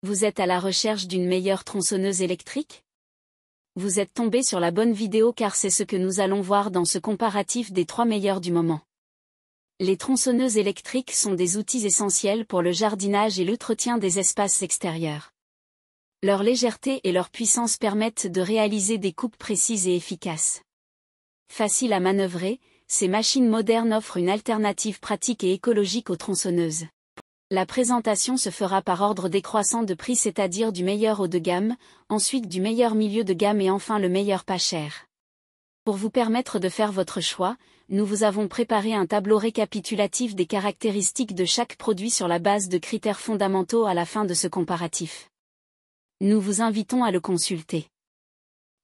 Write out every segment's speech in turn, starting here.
Vous êtes à la recherche d'une meilleure tronçonneuse électrique? Vous êtes tombé sur la bonne vidéo car c'est ce que nous allons voir dans ce comparatif des 3 meilleures du moment. Les tronçonneuses électriques sont des outils essentiels pour le jardinage et l'entretien des espaces extérieurs. Leur légèreté et leur puissance permettent de réaliser des coupes précises et efficaces. Faciles à manœuvrer, ces machines modernes offrent une alternative pratique et écologique aux tronçonneuses. La présentation se fera par ordre décroissant de prix, c'est-à-dire du meilleur haut de gamme, ensuite du meilleur milieu de gamme et enfin le meilleur pas cher. Pour vous permettre de faire votre choix, nous vous avons préparé un tableau récapitulatif des caractéristiques de chaque produit sur la base de critères fondamentaux à la fin de ce comparatif. Nous vous invitons à le consulter.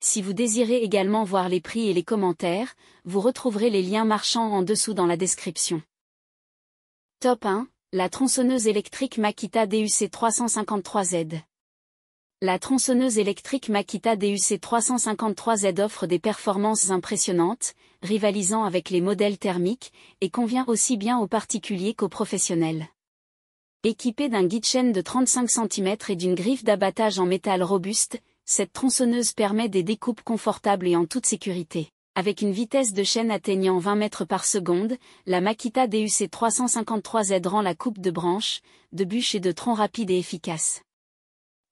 Si vous désirez également voir les prix et les commentaires, vous retrouverez les liens marchands en dessous dans la description. Top 1. La tronçonneuse électrique Makita DUC 353Z. La tronçonneuse électrique Makita DUC 353Z offre des performances impressionnantes, rivalisant avec les modèles thermiques, et convient aussi bien aux particuliers qu'aux professionnels. Équipée d'un guide chaîne de 35 cm et d'une griffe d'abattage en métal robuste, cette tronçonneuse permet des découpes confortables et en toute sécurité. Avec une vitesse de chaîne atteignant 20 mètres par seconde, la Makita DUC 353Z rend la coupe de branches, de bûches et de troncs rapide et efficace.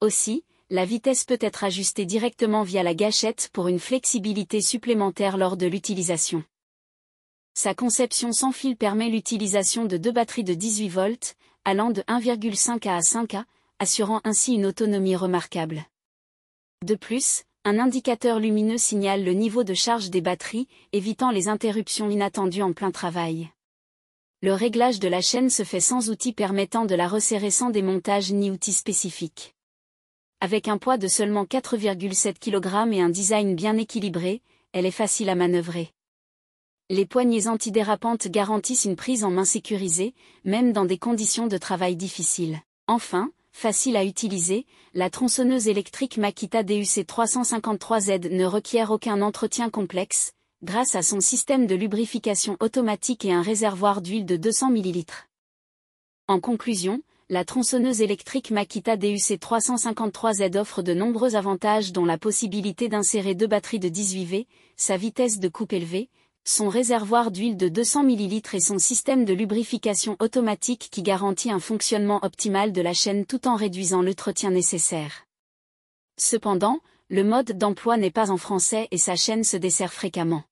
Aussi, la vitesse peut être ajustée directement via la gâchette pour une flexibilité supplémentaire lors de l'utilisation. Sa conception sans fil permet l'utilisation de 2 batteries de 18 volts, allant de 1,5 à 5 A, assurant ainsi une autonomie remarquable. De plus, un indicateur lumineux signale le niveau de charge des batteries, évitant les interruptions inattendues en plein travail. Le réglage de la chaîne se fait sans outil permettant de la resserrer sans démontage ni outil spécifique. Avec un poids de seulement 4,7 kg et un design bien équilibré, elle est facile à manœuvrer. Les poignées antidérapantes garantissent une prise en main sécurisée, même dans des conditions de travail difficiles. Enfin, facile à utiliser, la tronçonneuse électrique Makita DUC 353Z ne requiert aucun entretien complexe, grâce à son système de lubrification automatique et un réservoir d'huile de 200 ml. En conclusion, la tronçonneuse électrique Makita DUC 353Z offre de nombreux avantages dont la possibilité d'insérer 2 batteries de 18 V, sa vitesse de coupe élevée, son réservoir d'huile de 200 ml et son système de lubrification automatique qui garantit un fonctionnement optimal de la chaîne tout en réduisant l'entretien nécessaire. Cependant, le mode d'emploi n'est pas en français et sa chaîne se dessert fréquemment.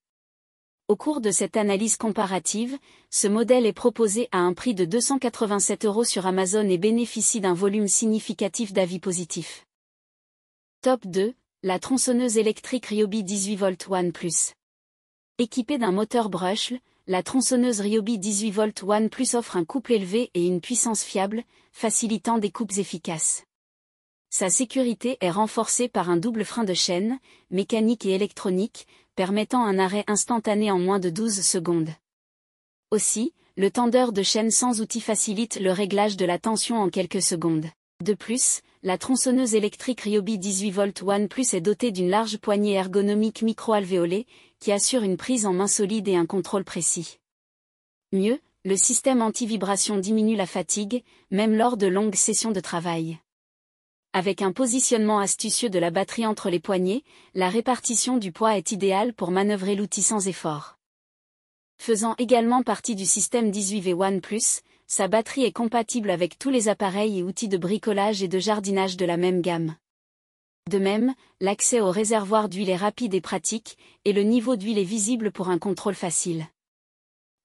Au cours de cette analyse comparative, ce modèle est proposé à un prix de 287 € sur Amazon et bénéficie d'un volume significatif d'avis positifs. Top 2, la tronçonneuse électrique Ryobi 18 V One Plus. Équipée d'un moteur Brush, la tronçonneuse Ryobi 18 V One Plus offre un couple élevé et une puissance fiable, facilitant des coupes efficaces. Sa sécurité est renforcée par un double frein de chaîne, mécanique et électronique, permettant un arrêt instantané en moins de 12 secondes. Aussi, le tendeur de chaîne sans outil facilite le réglage de la tension en quelques secondes. De plus, la tronçonneuse électrique Ryobi 18 V One Plus est dotée d'une large poignée ergonomique micro-alvéolée, qui assure une prise en main solide et un contrôle précis. Mieux, le système anti-vibration diminue la fatigue, même lors de longues sessions de travail. Avec un positionnement astucieux de la batterie entre les poignées, la répartition du poids est idéale pour manœuvrer l'outil sans effort. Faisant également partie du système 18V One Plus, sa batterie est compatible avec tous les appareils et outils de bricolage et de jardinage de la même gamme. De même, l'accès au réservoir d'huile est rapide et pratique, et le niveau d'huile est visible pour un contrôle facile.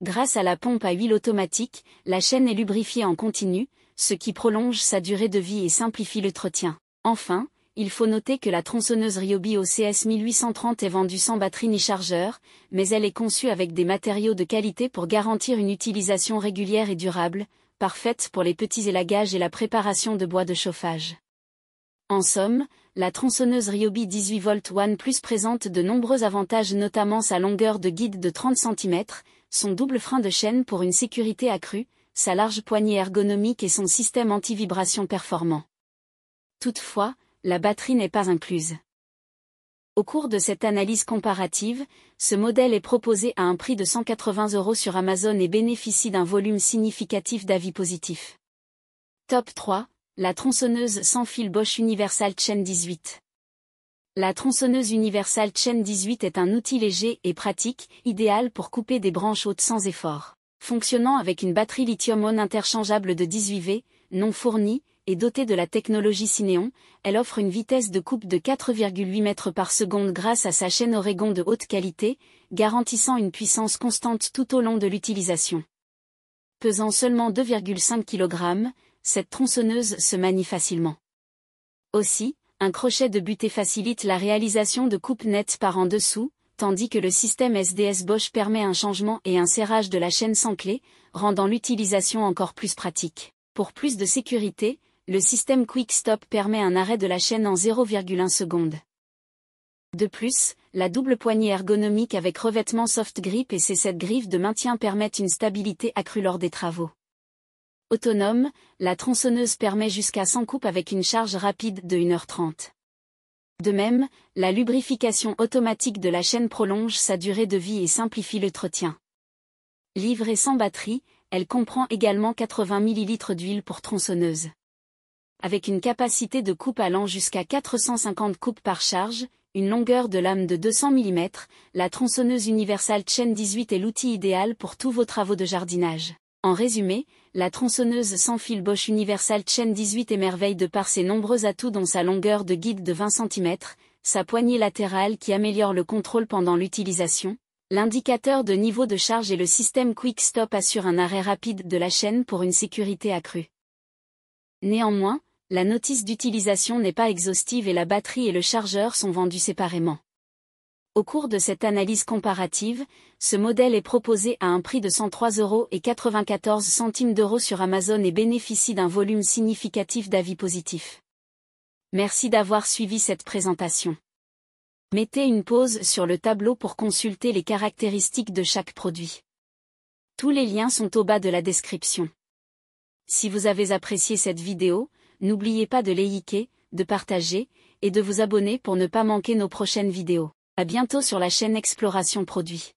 Grâce à la pompe à huile automatique, la chaîne est lubrifiée en continu, ce qui prolonge sa durée de vie et simplifie l'entretien. Enfin, il faut noter que la tronçonneuse Ryobi OCS 1830 est vendue sans batterie ni chargeur, mais elle est conçue avec des matériaux de qualité pour garantir une utilisation régulière et durable, parfaite pour les petits élagages et la préparation de bois de chauffage. En somme, la tronçonneuse Ryobi 18 V One Plus présente de nombreux avantages, notamment sa longueur de guide de 30 cm, son double frein de chaîne pour une sécurité accrue, sa large poignée ergonomique et son système anti-vibration performant. Toutefois, la batterie n'est pas incluse. Au cours de cette analyse comparative, ce modèle est proposé à un prix de 180 € sur Amazon et bénéficie d'un volume significatif d'avis positifs. Top 3, la tronçonneuse sans fil Bosch Universal Chain 18. La tronçonneuse Universal Chain 18 est un outil léger et pratique, idéal pour couper des branches hautes sans effort. Fonctionnant avec une batterie lithium-ion interchangeable de 18 V, non fournie, et dotée de la technologie Synéon, elle offre une vitesse de coupe de 4,8 mètres par seconde grâce à sa chaîne Oregon de haute qualité, garantissant une puissance constante tout au long de l'utilisation. Pesant seulement 2,5 kg, cette tronçonneuse se manie facilement. Aussi, un crochet de butée facilite la réalisation de coupes nettes par en dessous, tandis que le système SDS Bosch permet un changement et un serrage de la chaîne sans clé, rendant l'utilisation encore plus pratique. Pour plus de sécurité, le système Quick Stop permet un arrêt de la chaîne en 0,1 seconde. De plus, la double poignée ergonomique avec revêtement soft grip et ses 7 griffes de maintien permettent une stabilité accrue lors des travaux. Autonome, la tronçonneuse permet jusqu'à 100 coupes avec une charge rapide de 1h30. De même, la lubrification automatique de la chaîne prolonge sa durée de vie et simplifie l'entretien. Livrée sans batterie, elle comprend également 80 ml d'huile pour tronçonneuse. Avec une capacité de coupe allant jusqu'à 450 coupes par charge, une longueur de lame de 200 mm, la tronçonneuse Universal Chain 18 est l'outil idéal pour tous vos travaux de jardinage. En résumé, la tronçonneuse sans fil Bosch Universal Chain 18 émerveille de par ses nombreux atouts dont sa longueur de guide de 20 cm, sa poignée latérale qui améliore le contrôle pendant l'utilisation, l'indicateur de niveau de charge et le système Quick Stop assurent un arrêt rapide de la chaîne pour une sécurité accrue. Néanmoins, la notice d'utilisation n'est pas exhaustive et la batterie et le chargeur sont vendus séparément. Au cours de cette analyse comparative, ce modèle est proposé à un prix de 103,94 € sur Amazon et bénéficie d'un volume significatif d'avis positifs. Merci d'avoir suivi cette présentation. Mettez une pause sur le tableau pour consulter les caractéristiques de chaque produit. Tous les liens sont au bas de la description. Si vous avez apprécié cette vidéo, n'oubliez pas de liker, de partager, et de vous abonner pour ne pas manquer nos prochaines vidéos. À bientôt sur la chaîne Exploration Produits.